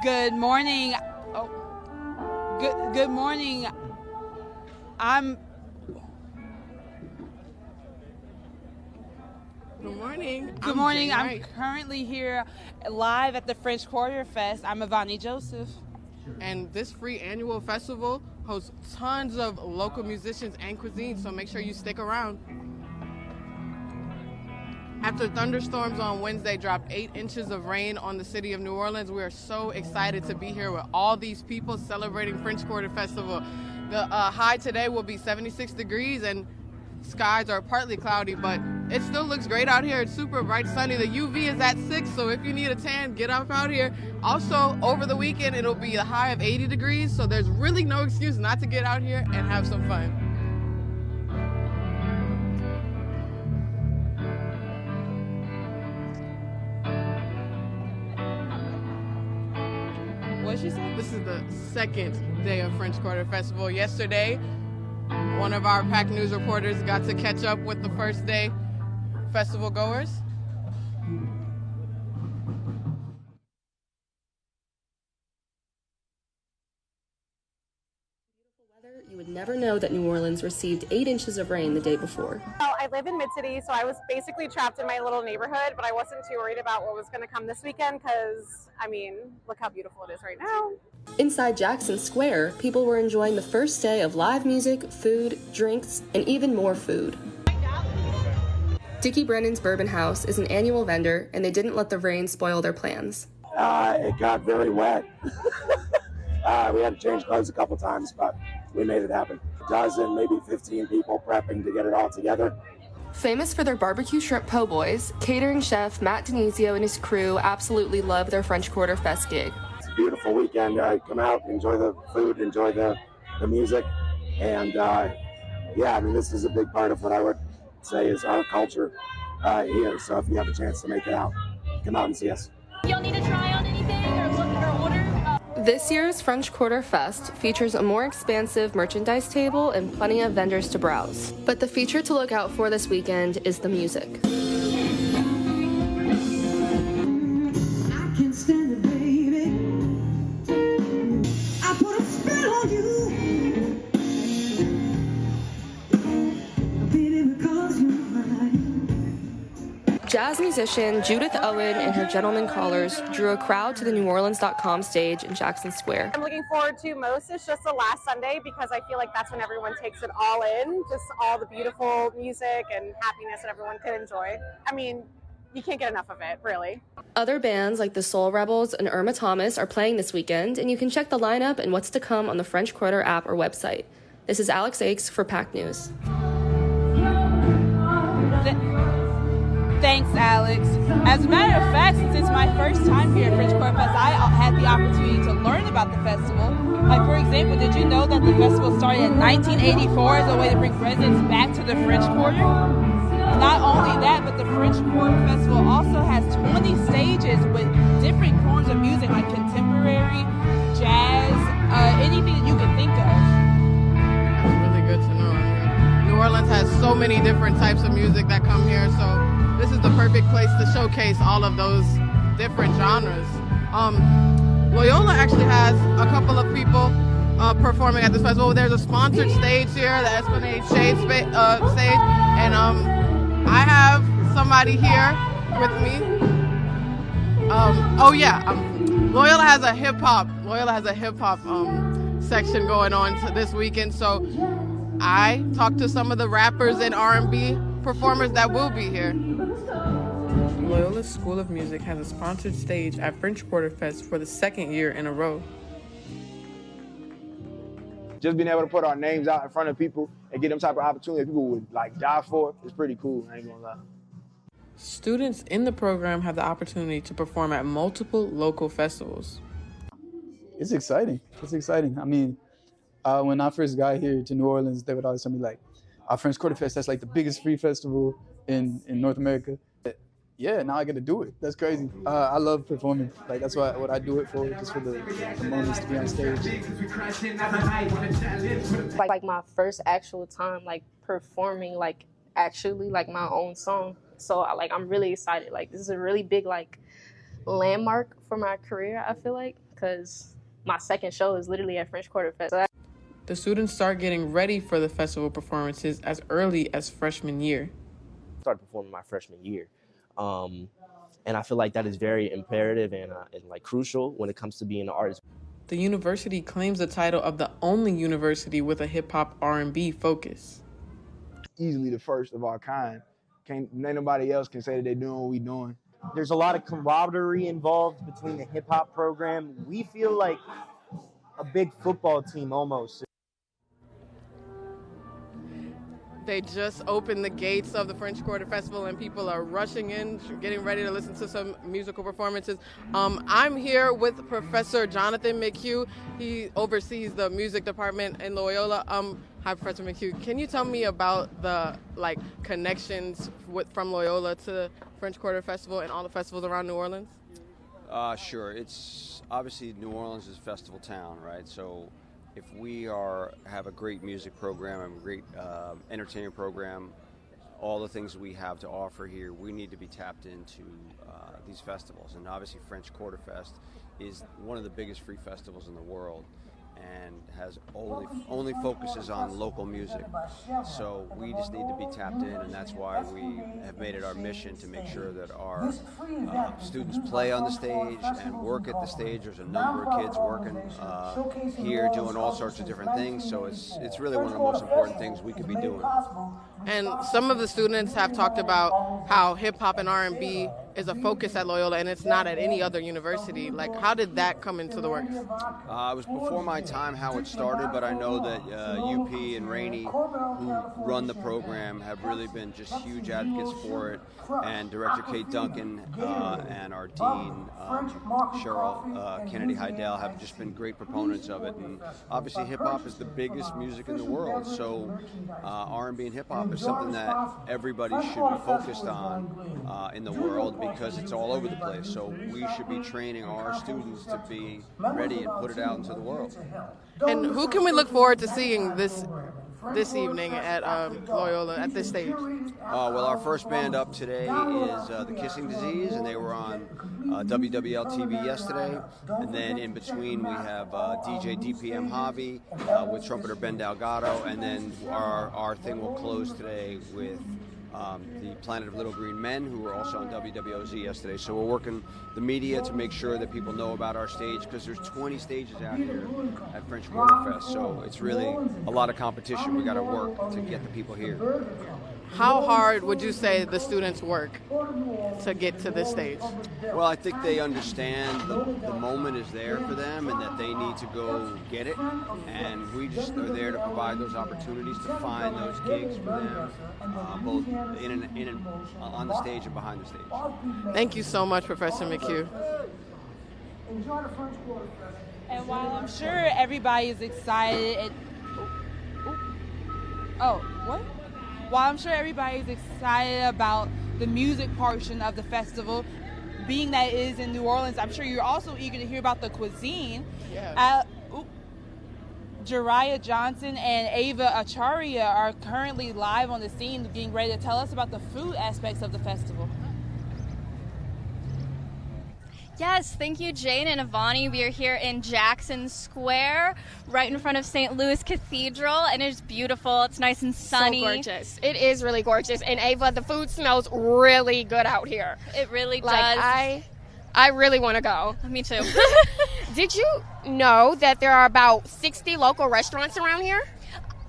Good morning. Good morning. Good morning. I'm currently here live at the French Quarter Fest. I'm Ivani Joseph. And this free annual festival hosts tons of local musicians and cuisine, so make sure you stick around. After thunderstorms on Wednesday dropped 8 inches of rain on the city of New Orleans, we are so excited to be here with all these people celebrating French Quarter Festival. The high today will be 76 degrees and skies are partly cloudy, but it still looks great out here. It's super bright, sunny. The UV is at 6, so if you need a tan, get up out here. Also, over the weekend, it'll be a high of 80 degrees, so there's really no excuse not to get out here and have some fun. What'd she say? This is the second day of French Quarter Festival. Yesterday, one of our PAC News reporters got to catch up with the first day festival goers. You would never know that New Orleans received 8 inches of rain the day before. Well, I live in Mid-City, so I was basically trapped in my little neighborhood, but I wasn't too worried about what was going to come this weekend because, I mean, look how beautiful it is right now. Inside Jackson Square, people were enjoying the first day of live music, food, drinks, and even more food. Dickie Brennan's Bourbon House is an annual vendor, and they didn't let the rain spoil their plans. It got very wet. We had to change clothes a couple times, but we made it happen. A dozen, maybe 15 people prepping to get it all together. Famous for their barbecue shrimp po' boys, catering chef Matt Denizio and his crew absolutely love their French Quarter Fest gig. It's a beautiful weekend. Come out, enjoy the food, enjoy the music. And yeah, I mean, this is a big part of what I would say is our culture here. So if you have a chance to make it out, come out and see us. Y'all need to try on anything or look or order? This year's French Quarter Fest features a more expansive merchandise table and plenty of vendors to browse. But the feature to look out for this weekend is the music. I can't stand it, baby. I put a spell on you. Baby, because you're mine. Jazz musician Judith Owen and her Gentlemen Callers drew a crowd to the NewOrleans.com stage in Jackson Square. I'm looking forward to most is just the last Sunday because I feel like that's when everyone takes it all in, just all the beautiful music and happiness that everyone can enjoy. I mean, you can't get enough of it, really. Other bands like the Soul Rebels and Irma Thomas are playing this weekend, and you can check the lineup and what's to come on the French Quarter app or website. This is Alex Akes for PAC News. Thanks, Alex. As a matter of fact, since it's my first time here at French Quarter Fest, I had the opportunity to learn about the festival. Like, for example, did you know that the festival started in 1984 as a way to bring residents back to the French Quarter? Not only that, but the French Quarter Festival also has 20 stages with different forms of music, like contemporary, jazz, anything that you can think of. That's really good to know. New Orleans has so many different types of music that come here, so this is the perfect place to showcase all of those different genres. Loyola actually has a couple of people performing at this festival. There's a sponsored stage here, the Esplanade Shade stage, and I have somebody here with me. Loyola has a hip hop section going on this weekend, so I talked to some of the rappers and R&B performers that will be here. Loyola School of Music has a sponsored stage at French Quarter Fest for the second year in a row. Just being able to put our names out in front of people and get them type of opportunity people would like die for is pretty cool, I ain't gonna lie. Students in the program have the opportunity to perform at multiple local festivals. It's exciting. It's exciting. I mean, when I first got here to New Orleans, they would always tell me like, our French Quarter Fest, that's like the biggest free festival in North America. Yeah, now I get to do it. That's crazy. I love performing. Like that's what I do it for, just for the moments to be on stage. Like my first actual time like performing like actually like my own song. So I'm really excited. Like this is a really big like landmark for my career, I feel like, because my second show is literally at French Quarter Fest. The students start getting ready for the festival performances as early as freshman year. I started performing my freshman year. And I feel like that is very imperative and like crucial when it comes to being an artist. The university claims the title of the only university with a hip-hop R&B focus. Easily the first of our kind. Ain't nobody else can say that they're doing what we doing. There's a lot of camaraderie involved between the hip-hop program. We feel like a big football team almost. They just opened the gates of the French Quarter Festival and people are rushing in, getting ready to listen to some musical performances. I'm here with Professor Jonathan McHugh. He oversees the music department in Loyola. Hi, Professor McHugh. Can you tell me about the connections from Loyola to the French Quarter Festival and all the festivals around New Orleans? Sure. It's obviously New Orleans is a festival town, right? So if we have a great music program and a great entertainment program, all the things we have to offer here, we need to be tapped into these festivals. And obviously French Quarter Fest is one of the biggest free festivals in the world and has only focuses on local music. So we just need to be tapped in, and that's why we have made it our mission to make sure that our students play on the stage and work at the stage. There's a number of kids working here doing all sorts of different things, so it's really one of the most important things we could be doing. And some of the students have talked about how hip-hop and R&B is a focus at Loyola and it's not at any other university. Like, how did that come into the works? It was before my time how it started, but I know that UP and Rainey, who run the program, have really been just huge advocates for it. And Director Kate Duncan and our Dean, Cheryl Kennedy Heidel, have just been great proponents of it. And obviously hip-hop is the biggest music in the world, so R&B and hip-hop is something that everybody should be focused on in the world, because it's all over the place. So we should be training our students to be ready and put it out into the world. And who can we look forward to seeing this evening at Loyola at this stage? Well, our first band up today is The Kissing Disease, and they were on WWL TV yesterday. And then in between we have DJ DPM Javi with trumpeter Ben Delgado, and then our thing will close today with the Planet of Little Green Men, who were also on WWOZ yesterday. So we're working the media to make sure that people know about our stage, because there's 20 stages out here at French Quarter Fest. So it's really a lot of competition. We got to work to get the people here. How hard would you say the students work to get to this stage? Well, I think they understand the moment is there for them and that they need to go get it. And we just are there to provide those opportunities to find those gigs for them, both in and on the stage and behind the stage. Thank you so much, Professor McHugh. And while I'm sure everybody is excited, While I'm sure everybody's excited about the music portion of the festival, being that it is in New Orleans, I'm sure you're also eager to hear about the cuisine. Yeah. Jariah Johnson and Ava Acharya are currently live on the scene, getting ready to tell us about the food aspects of the festival. Yes, thank you, Jane and Ivani. We are here in Jackson Square, right in front of St. Louis Cathedral, and it's beautiful. It's nice and sunny. So gorgeous. It is really gorgeous. And Ava, the food smells really good out here. It really does. Like, I really want to go. Me too. Did you know that there are about 60 local restaurants around here?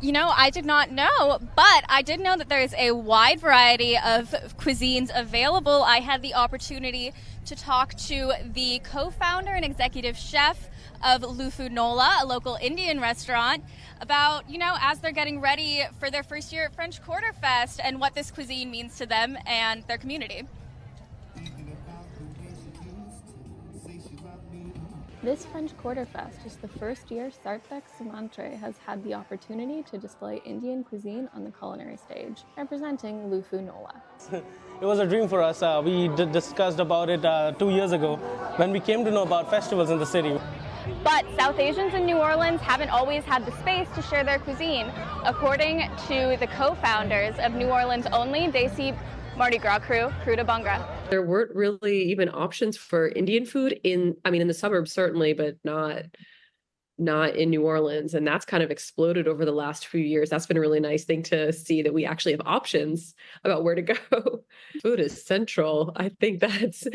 You know, I did not know, but I did know that there is a wide variety of cuisines available. I had the opportunity to talk to the co-founder and executive chef of Lufu Nola, a local Indian restaurant, about, as they're getting ready for their first year at French Quarter Fest and what this cuisine means to them and their community. This French Quarter Fest is the first year Sartec Samantre has had the opportunity to display Indian cuisine on the culinary stage, representing Lufu Nola. It was a dream for us. We discussed about it 2 years ago when we came to know about festivals in the city. But South Asians in New Orleans haven't always had the space to share their cuisine. According to the co-founders of New Orleans Only, Desi Mardi Gras Crew de Bangra. There weren't really even options for Indian food in the suburbs certainly, but not in New Orleans. And that's kind of exploded over the last few years. That's been a really nice thing to see, that we actually have options about where to go. Food is central. I think that's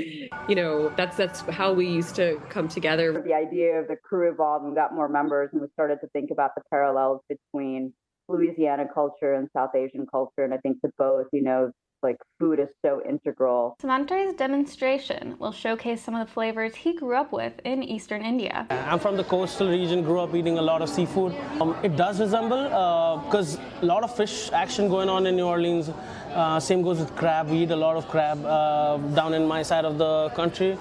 how we used to come together. The idea of the crew evolved and got more members, and we started to think about the parallels between Louisiana culture and South Asian culture. And I think that both, like food is so integral. Samantre's demonstration will showcase some of the flavors he grew up with in Eastern India. I'm from the coastal region, grew up eating a lot of seafood. It does resemble, because a lot of fish action going on in New Orleans. Same goes with crab. We eat a lot of crab down in my side of the country.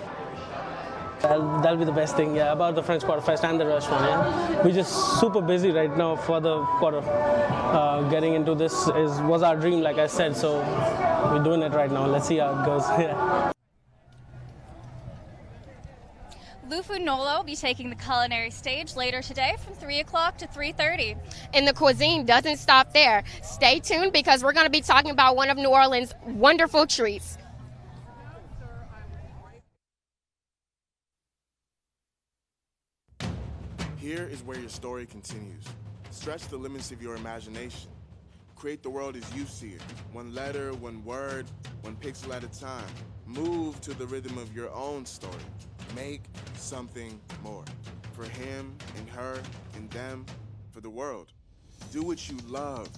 That'll be the best thing, about the French Quarter Fest and the restaurant, We're just super busy right now for the quarter. Getting into this was our dream, like I said, so we're doing it right now. Let's see how it goes. Lufu Nola will be taking the culinary stage later today from 3 o'clock to 3:30. And the cuisine doesn't stop there. Stay tuned because we're going to be talking about one of New Orleans' wonderful treats. Here is where your story continues. Stretch the limits of your imagination. Create the world as you see it. One letter, one word, one pixel at a time. Move to the rhythm of your own story. Make something more. For him and her and them, for the world. Do what you love.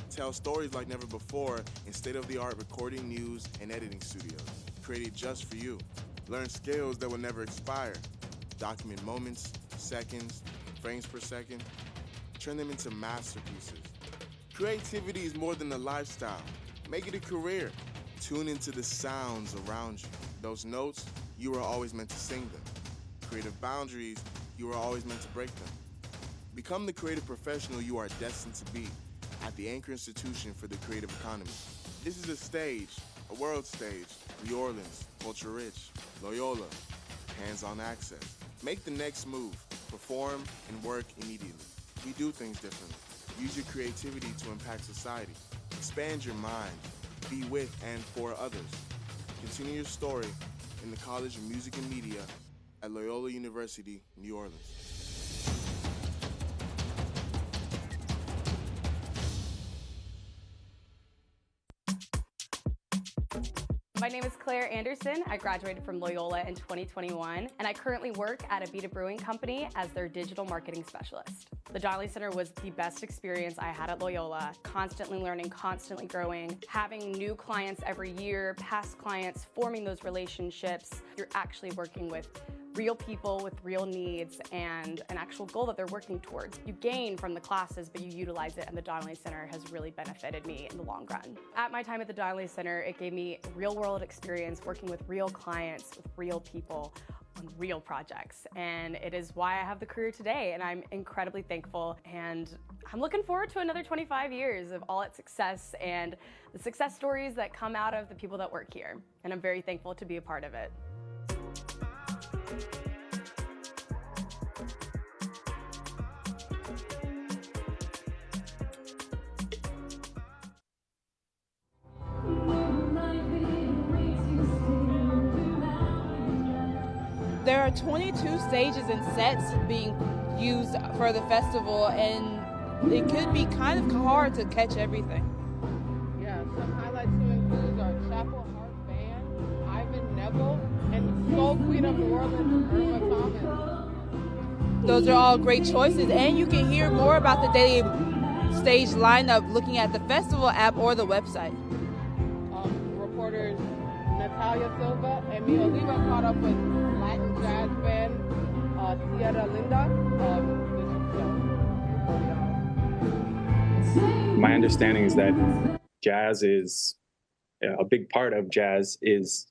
Tell stories like never before in state-of-the-art recording, news, and editing studios. Created just for you. Learn skills that will never expire. Document moments, seconds, frames per second. Turn them into masterpieces. Creativity is more than a lifestyle. Make it a career. Tune into the sounds around you. Those notes, you were always meant to sing them. Creative boundaries, you were always meant to break them. Become the creative professional you are destined to be at the Anchor Institution for the Creative Economy. This is a stage, a world stage. New Orleans, culture rich. Loyola, hands-on access. Make the next move. Perform and work immediately. We do things differently. Use your creativity to impact society. Expand your mind. Be with and for others. Continue your story in the College of Music and Media at Loyola University, New Orleans. My name is Claire Anderson. I graduated from Loyola in 2021, and I currently work at Avita Brewing Company as their digital marketing specialist. The Donnelly Center was the best experience I had at Loyola, constantly learning, constantly growing, having new clients every year, past clients, forming those relationships. You're actually working with real people with real needs and an actual goal that they're working towards. You gain from the classes, but you utilize it, and the Donnelly Center has really benefited me in the long run. At my time at the Donnelly Center, it gave me real-world experience working with real clients, with real people, on real projects, and it is why I have the career today, and I'm incredibly thankful, and I'm looking forward to another 25 years of all its success and the success stories that come out of the people that work here, and I'm very thankful to be a part of it. There are 22 stages and sets being used for the festival, and it could be kind of hard to catch everything. Yeah, some highlights to include are Chapel Harp Band, Ivan Neville, and Soul Queen of New Orleans, Irma Thomas. Those are all great choices, and you can hear more about the daily stage lineup looking at the festival app or the website. Reporters Natalia Silva and Mia Oliva caught up with Latin jazz band Tierra Linda. My understanding is that jazz is a big part of jazz is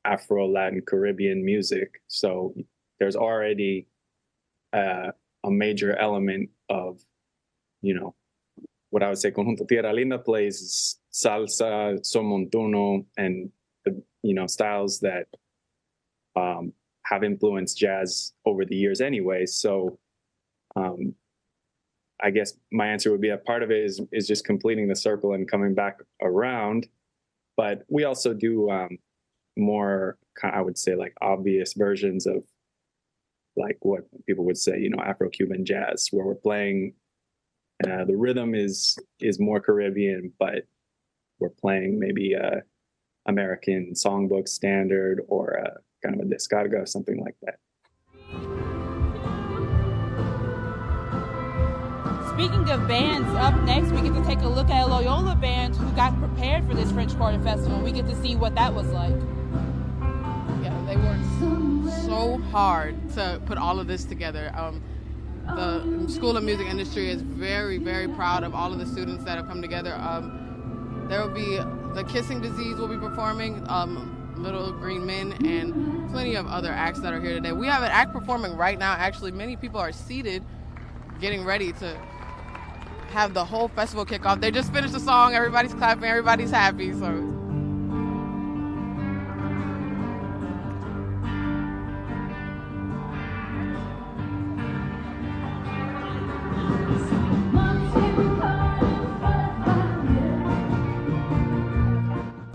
Afro-Latin Caribbean music. So there's already a major element of, you know, what I would say Conjunto Tierra Linda plays salsa, son montuno, and the, you know, styles that have influenced jazz over the years anyway. So I guess my answer would be a part of it is just completing the circle and coming back around. But we also do more, I would say, like obvious versions of like what people would say, you know, Afro-Cuban jazz, where we're playing, the rhythm is more Caribbean, but we're playing maybe a American songbook standard or a kind of a descarga or something like that. Speaking of bands, up next we get to take a look at a Loyola band who got prepared for this French Quarter Festival. We get to see what that was like. Yeah, they worked so hard to put all of this together. The School of Music industry is very, very proud of all of the students that have come together. There will be The Kissing Disease will be performing, Little Green Men, and plenty of other acts that are here today. We have an act performing right now. Actually, many people are seated, getting ready to have the whole festival kick off. They just finished the song. Everybody's clapping. Everybody's happy. So.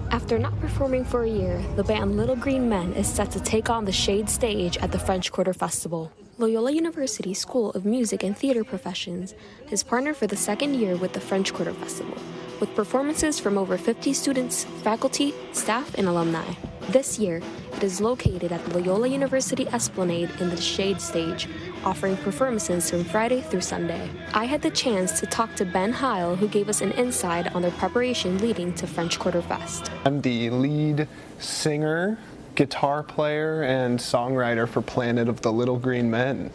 After not performing for a year, the band Little Green Men is set to take on the Shade stage at the French Quarter Festival. Loyola University School of Music and Theater Professions has partnered for the second year with the French Quarter Festival, with performances from over 50 students, faculty, staff, and alumni. This year, it is located at Loyola University Esplanade in the Shade stage, offering performances from Friday through Sunday. I had the chance to talk to Ben Heil, who gave us an insight on their preparation leading to French Quarter Fest. I'm the lead singer, guitar player, and songwriter for Planet of the Little Green Men.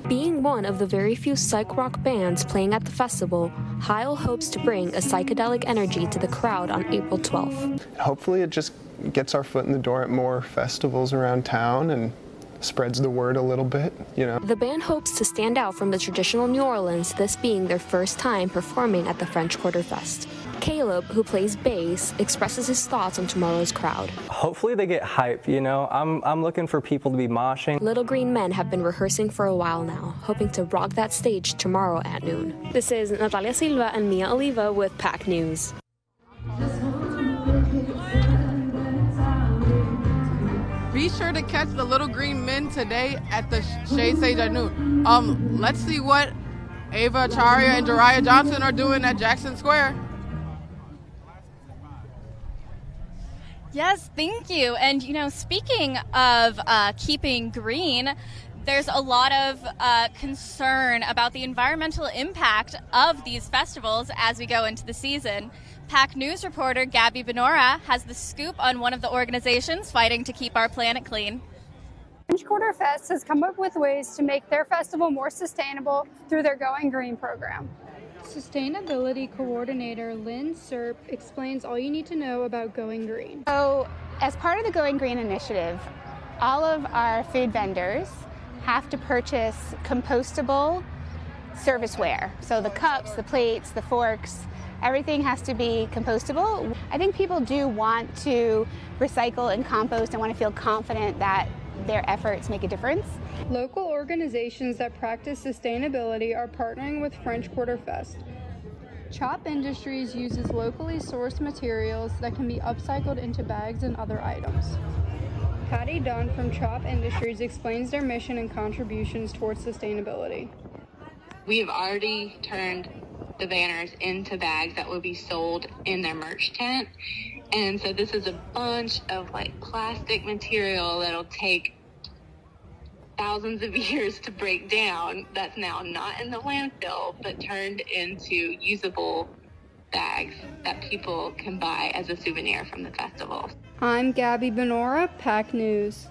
Being one of the very few psych rock bands playing at the festival, Heil hopes to bring a psychedelic energy to the crowd on April 12th. Hopefully it just gets our foot in the door at more festivals around town and spreads the word a little bit, you know. The band hopes to stand out from the traditional New Orleans, this being their first time performing at the French Quarter Fest. Caleb, who plays bass, expresses his thoughts on tomorrow's crowd. Hopefully they get hype, you know. I'm looking for people to be moshing. Little Green Men have been rehearsing for a while now, hoping to rock that stage tomorrow at noon. This is Natalia Silva and Mia Oliva with PAC News. Be sure to catch the Little Green Men today at the Shade Stage at noon. Let's see what Ava Acharya and Jariah Johnson are doing at Jackson Square. Yes, thank you. And, you know, speaking of keeping green, there's a lot of concern about the environmental impact of these festivals as we go into the season. PAC News reporter Gabby Benora has the scoop on one of the organizations fighting to keep our planet clean. French Quarter Fest has come up with ways to make their festival more sustainable through their Going Green program. Sustainability Coordinator Lynn Serp explains all you need to know about Going Green. So, as part of the Going Green initiative, all of our food vendors have to purchase compostable serviceware. So the cups, the plates, the forks, everything has to be compostable. I think people do want to recycle and compost and want to feel confident that their efforts make a difference. Local organizations that practice sustainability are partnering with French Quarter Fest. Chop Industries uses locally sourced materials that can be upcycled into bags and other items. Patty Dunn from Chop Industries explains their mission and contributions towards sustainability. We have already turned the banners into bags that will be sold in their merch tent. And so this is a bunch of like plastic material that'll take thousands of years to break down. That's now not in the landfill, but turned into usable bags that people can buy as a souvenir from the festival. I'm Gabby Benora, PAC News.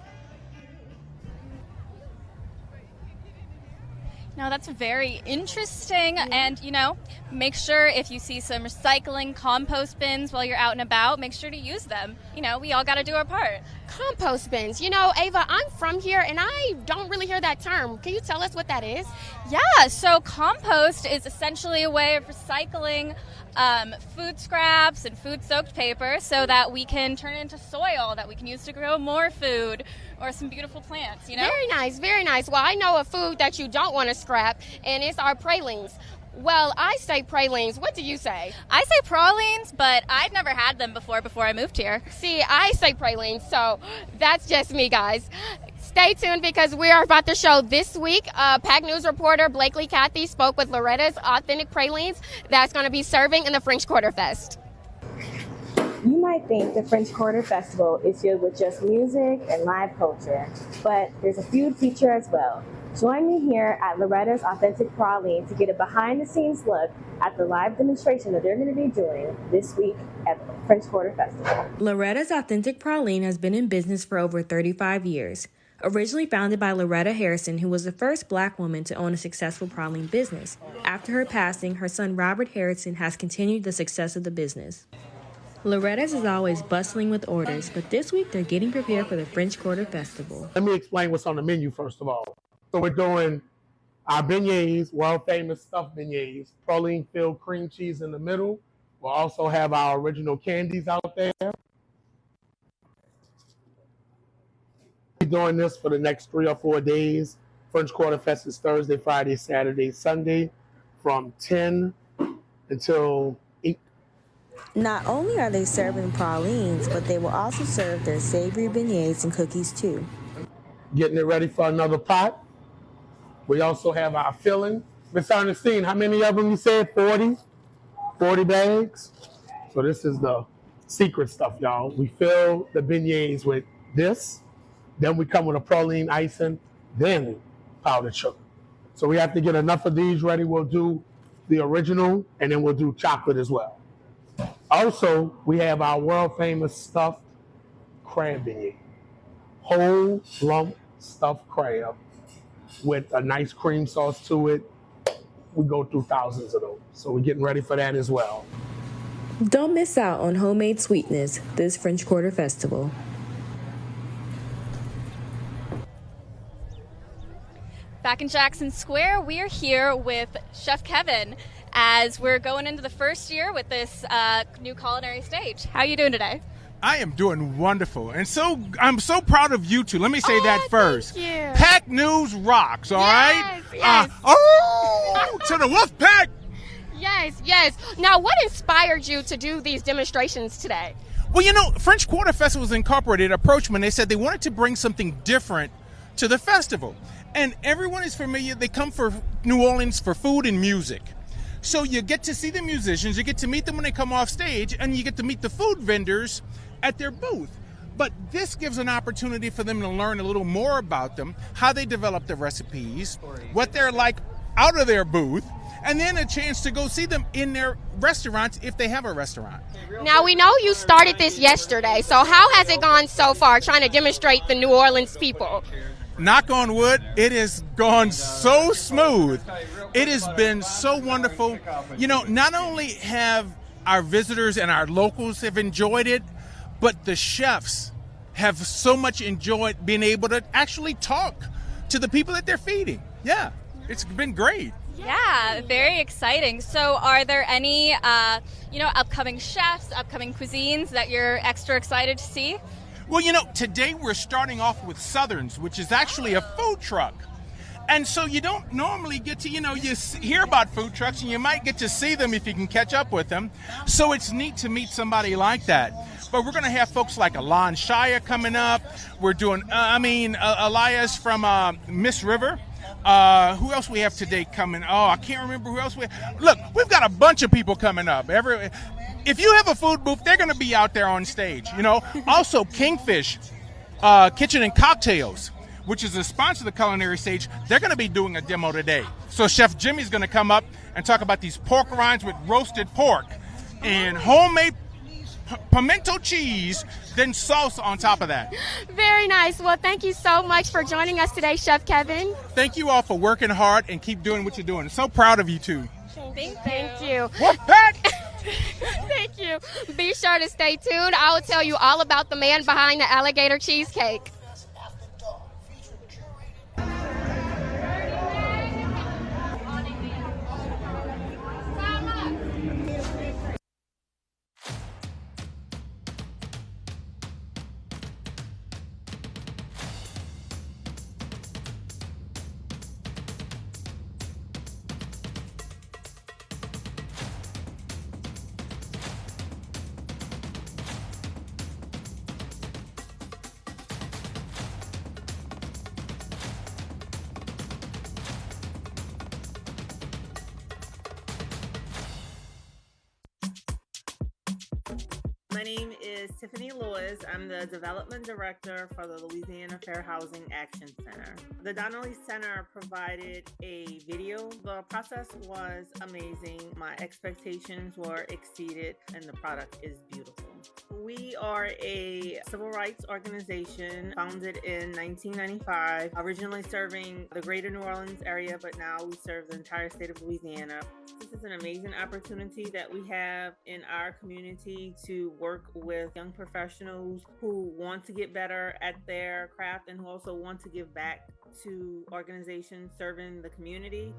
Now that's very interesting, and you know, make sure if you see some recycling compost bins while you're out and about, make sure to use them. You know, we all got to do our part. Compost bins. You know, Ava, I'm from here and I don't really hear that term. Can you tell us what that is? Yeah, so compost is essentially a way of recycling food scraps and food-soaked paper so that we can turn it into soil that we can use to grow more food or some beautiful plants, you know? Very nice, very nice. Well, I know a food that you don't want to scrap, and it's our pralines. Well, I say pralines. What do you say? I say pralines, but I'd never had them before I moved here. See, I say pralines, so that's just me, guys. Stay tuned because we are about to show this week. PAC News reporter Blakely Cathy spoke with Loretta's Authentic Pralines that's going to be serving in the French Quarter Fest. You might think the French Quarter Festival is filled with just music and live culture, but there's a food feature as well. Join me here at Loretta's Authentic Praline to get a behind-the-scenes look at the live demonstration that they're going to be doing this week at the French Quarter Festival. Loretta's Authentic Praline has been in business for over 35 years. Originally founded by Loretta Harrison, who was the first Black woman to own a successful praline business. After her passing, her son Robert Harrison has continued the success of the business. Loretta's is always bustling with orders, but this week they're getting prepared for the French Quarter Festival. Let me explain what's on the menu first of all. So we're doing our beignets, world-famous stuffed beignets, praline-filled cream cheese in the middle. We'll also have our original candies out there. We're doing this for the next 3 or 4 days. French Quarter Fest is Thursday, Friday, Saturday, Sunday from 10 until 8. Not only are they serving pralines, but they will also serve their savory beignets and cookies too. Getting it ready for another pot. We also have our filling. Miss Ernestine, how many of them you said? 40? 40 bags? So this is the secret stuff, y'all. We fill the beignets with this. Then we come with a praline icing, then powdered sugar. So we have to get enough of these ready. We'll do the original, and then we'll do chocolate as well. Also, we have our world-famous stuffed crab beignet. Whole lump stuffed crab with a nice cream sauce to it. We go through thousands of those. So we're getting ready for that as well. Don't miss out on homemade sweetness this French Quarter Festival. Back in Jackson Square, we're here with Chef Kevin as we're going into the first year with this new culinary stage. How are you doing today? I am doing wonderful, and I'm so proud of you two. Let me say that first. Thank you. PAC News rocks, all right? Yes. To the Wolf Pack! Yes, yes. Now, what inspired you to do these demonstrations today? Well, you know, French Quarter Festivals Incorporated approached me and they said they wanted to bring something different to the festival. And everyone is familiar. They come for New Orleans for food and music. So you get to see the musicians, you get to meet them when they come off stage, and you get to meet the food vendors at their booth. But this gives an opportunity for them to learn a little more about them, how they develop the recipes, what they're like out of their booth, and then a chance to go see them in their restaurants if they have a restaurant. Now, we know you started this yesterday, so how has it gone so far trying to demonstrate the New Orleans people? Knock on wood, it has gone so smooth. It has been so wonderful. You know, not only have our visitors and our locals have enjoyed it, but the chefs have so much enjoyed being able to actually talk to the people that they're feeding. Yeah, it's been great. Yeah, very exciting. So are there any, upcoming chefs, upcoming cuisines that you're extra excited to see? Well, you know, today we're starting off with Southerns, which is actually a food truck. And so you don't normally get to, you hear about food trucks and you might get to see them if you can catch up with them. So it's neat to meet somebody like that. But we're going to have folks like Alon Shia coming up. We're doing, Elias from Miss River. Who else we have today coming? Oh, I can't remember who else we have. Look, we've got a bunch of people coming up. If you have a food booth, they're going to be out there on stage, Also, Kingfish Kitchen and Cocktails, which is a sponsor of the culinary stage, they're going to be doing a demo today. So Chef Jimmy's going to come up and talk about these pork rinds with roasted pork and homemade pimento cheese, then sauce on top of that. Very nice. Well, thank you so much for joining us today, Chef Kevin. Thank you all for working hard and keep doing what you're doing. So proud of you two. Thank you. Wolfpack! Thank you. Be sure to stay tuned. I will tell you all about the man behind the alligator cheesecake. My name is Tiffany Lewis. I'm the Development Director for the Louisiana Fair Housing Action Center. The Donnelly Center provided a video. The process was amazing. My expectations were exceeded, and the product is beautiful. We are a civil rights organization founded in 1995, originally serving the greater New Orleans area, but now we serve the entire state of Louisiana. This is an amazing opportunity that we have in our community to work with young professionals who want to get better at their craft and who also want to give back to organizations serving the community.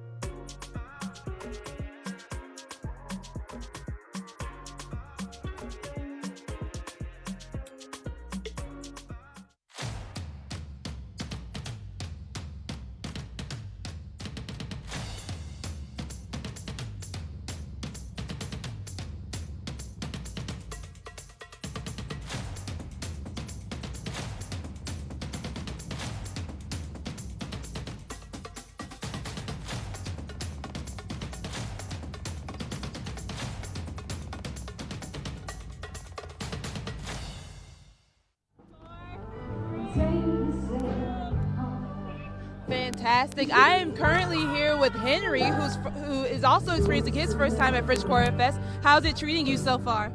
Fantastic. I am currently here with Henry, who is also experiencing his first time at French Quarter Fest. How's it treating you so far?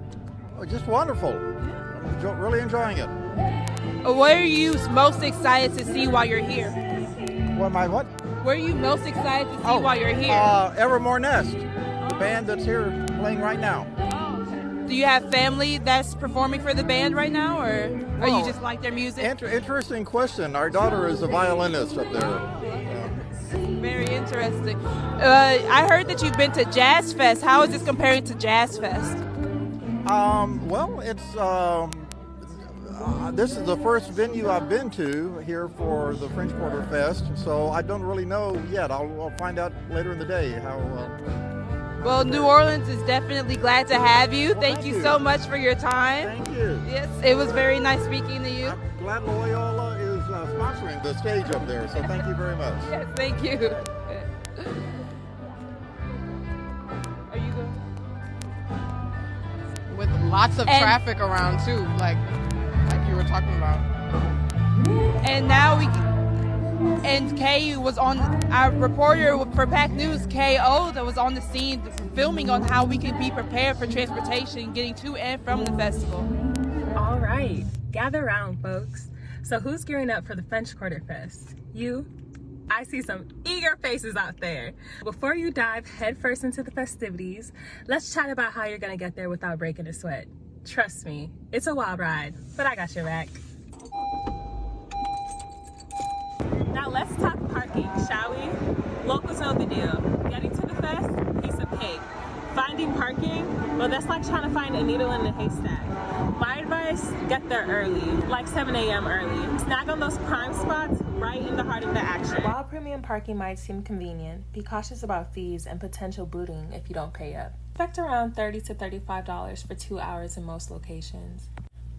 Oh, just wonderful. I'm really enjoying it. What are you most excited to see while you're here? What am I, what? What are you most excited to see while you're here? Evermore Nest, the band that's here playing right now. Do you have family that's performing for the band right now, or you just like their music? Interesting question. Our daughter is a violinist up there. Very interesting. I heard that you've been to Jazz Fest. How is this comparing to Jazz Fest? Well, it's this is the first venue I've been to here for the French Quarter Fest, so I don't really know yet. I'll find out later in the day how. Well, New Orleans is definitely glad to have you. Thank you so much for your time. Thank you. Yes, it was very nice speaking to you. I'm glad Loyola is sponsoring the stage up there, so thank you very much. Yes, thank you. Are you good? With lots of traffic around too, like you were talking about. And now and Kay was on, our reporter for PAC News, KO, that was on the scene filming on how we can be prepared for transportation getting to and from the festival. All right, gather around, folks. So who's gearing up for the French Quarter Fest? You? I see some eager faces out there. Before you dive headfirst into the festivities, let's chat about how you're gonna get there without breaking a sweat. Trust me, it's a wild ride, but I got your back. Now let's talk parking, shall we? Locals know the deal. Getting to the fest, piece of cake. Finding parking, well, that's like trying to find a needle in a haystack. My advice, get there early, like 7 a.m. early. Snag on those prime spots right in the heart of the action. While premium parking might seem convenient, be cautious about fees and potential booting if you don't pay up. Expect around $30 to $35 for 2 hours in most locations.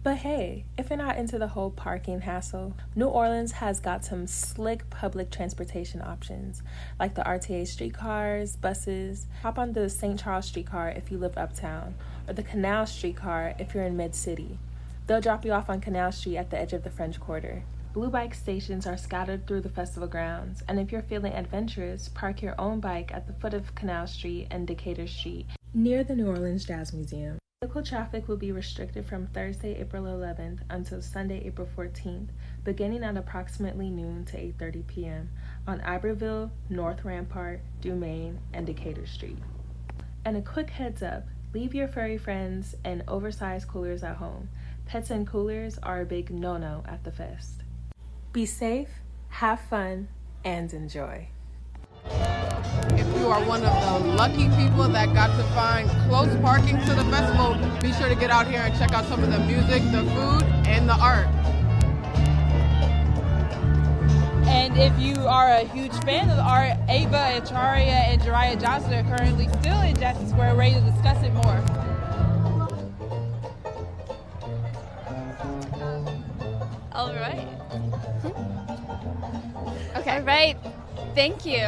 But hey, if you're not into the whole parking hassle, New Orleans has got some slick public transportation options, like the RTA streetcars, buses. Hop on the St. Charles streetcar if you live uptown, or the Canal streetcar if you're in mid-city. They'll drop you off on Canal Street at the edge of the French Quarter. Blue bike stations are scattered through the festival grounds, and if you're feeling adventurous, park your own bike at the foot of Canal Street and Decatur Street, near the New Orleans Jazz Museum. Vehicle traffic will be restricted from Thursday, April 11th until Sunday, April 14th, beginning at approximately noon to 8:30 p.m. on Iberville, North Rampart, Dumaine, and Decatur Street. And a quick heads up, Leave your furry friends and oversized coolers at home. Pets and coolers are a big no-no at the fest. Be safe, have fun, and enjoy. If you are one of the lucky people that got to find close parking to the festival, be sure to get out here and check out some of the music, the food, and the art. And if you are a huge fan of the art, Ava Acharya and Jiraiya Johnson are currently still in Jackson Square ready to discuss it more. All right. Okay. All right. Thank you.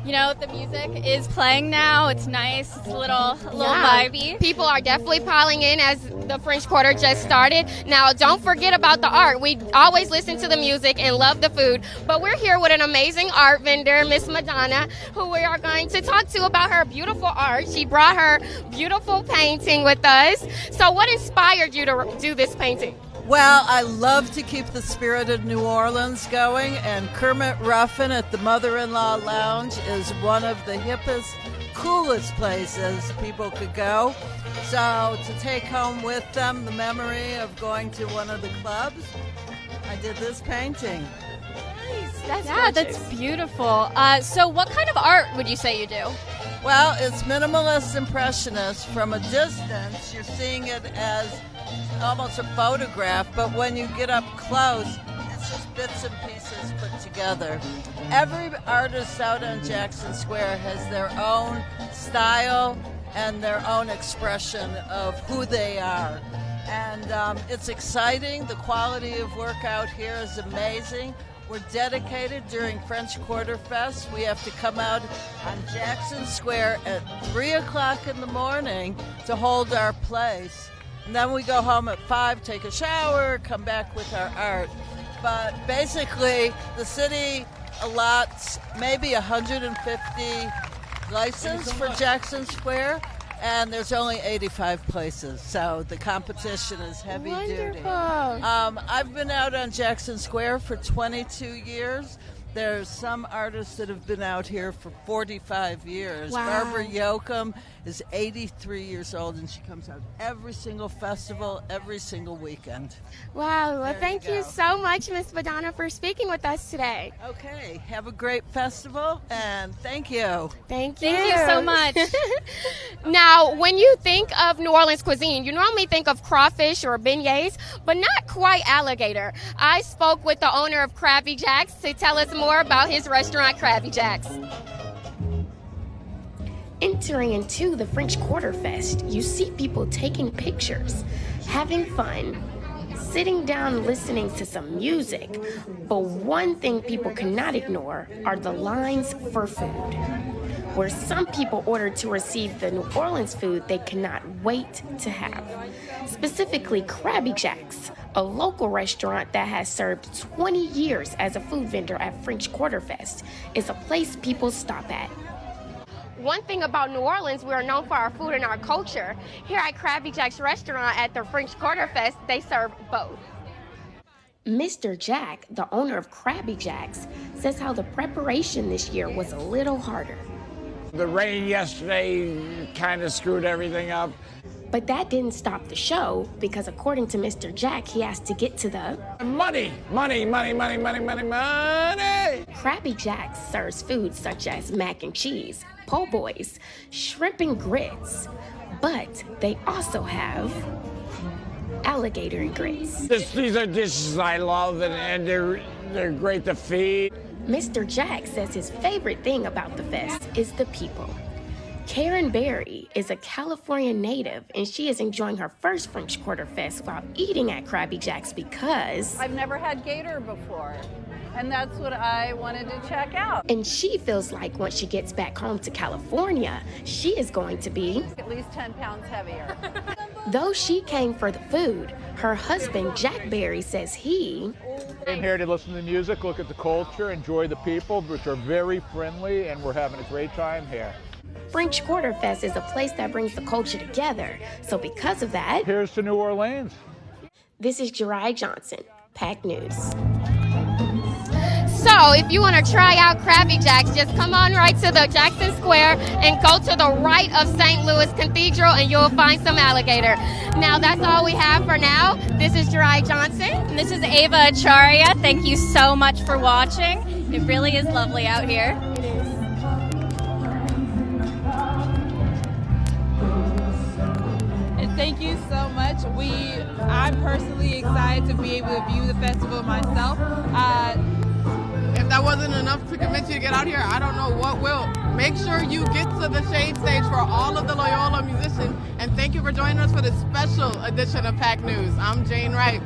You know, the music is playing now. It's nice. It's a little vibey. People are definitely piling in as the French Quarter just started. Now, don't forget about the art. We always listen to the music and love the food, but we're here with an amazing art vendor, Miss Madonna, who we are going to talk to about her beautiful art. She brought her beautiful painting with us. So what inspired you to do this painting? Well, I love to keep the spirit of New Orleans going, and Kermit Ruffin at the Mother-in-Law Lounge is one of the hippest, coolest places people could go. So to take home with them the memory of going to one of the clubs, I did this painting. Nice. That's beautiful. So what kind of art would you say you do? Well, it's minimalist impressionist. From a distance, you're seeing it as almost a photograph, but when you get up close, it's just bits and pieces put together. Every artist out on Jackson Square has their own style and their own expression of who they are. And it's exciting. The quality of work out here is amazing. We're dedicated during French Quarter Fest. We have to come out on Jackson Square at 3 o'clock in the morning to hold our place. And then we go home at 5, take a shower, come back with our art. But basically, the city allots maybe 150 licenses for Jackson Square, and there's only 85 places, so the competition is heavy duty. I've been out on Jackson Square for 22 years. There's some artists that have been out here for 45 years. Wow. Barbara Yoakum is 83 years old, and she comes out every single festival, every single weekend. Wow, well, thank you so much, Miss Madonna, for speaking with us today. Okay, have a great festival, and thank you. Thank you. Thank you so much. Now, when you think of New Orleans cuisine, you normally think of crawfish or beignets, but not quite alligator. I spoke with the owner of Krabby Jack's to tell us more about his restaurant, Krabby Jack's. Entering into the French Quarter Fest, you see people taking pictures, having fun, sitting down listening to some music. But one thing people cannot ignore are the lines for food, where some people order to receive the New Orleans food they cannot wait to have. Specifically, Krabby Jack's, a local restaurant that has served 20 years as a food vendor at French Quarter Fest, is a place people stop at. One thing about New Orleans, we are known for our food and our culture. Here at Krabby Jack's restaurant at the French Quarter Fest, they serve both. Mr. Jack, the owner of Krabby Jack's, says how the preparation this year was a little harder. The rain yesterday kind of screwed everything up. But that didn't stop the show, because according to Mr. Jack, he has to get to the money. Krabby Jack's serves food such as mac and cheese, po' boys, shrimp and grits, but they also have alligator and grits. These are dishes I love, and they're great to feed. Mr. Jack says his favorite thing about the fest is the people. Karen Berry is a California native, and she is enjoying her first French Quarter Fest while eating at Krabby Jack's because I've never had gator before, and that's what I wanted to check out. And she feels like once she gets back home to California, she is going to be at least 10 pounds heavier. Though she came for the food, her husband, Jack Berry, says he came here to listen to the music, look at the culture, enjoy the people, which are very friendly, and we're having a great time here. French Quarter Fest is a place that brings the culture together. So because of that, here's to New Orleans. This is Jiraiya Johnson, PAC News. So if you want to try out Crappy Jacks, just come on right to the Jackson Square and go to the right of St. Louis Cathedral and you'll find some alligator. Now that's all we have for now. This is Jirai Johnson. And this is Ava Acharya. Thank you so much for watching. It really is lovely out here. It is. And thank you so much. I'm personally excited to be able to view the festival myself. If that wasn't enough to convince you to get out here, I don't know what will. Make sure you get to the Shade Stage for all of the Loyola musicians. And thank you for joining us for this special edition of PAC News. I'm Jane Wright.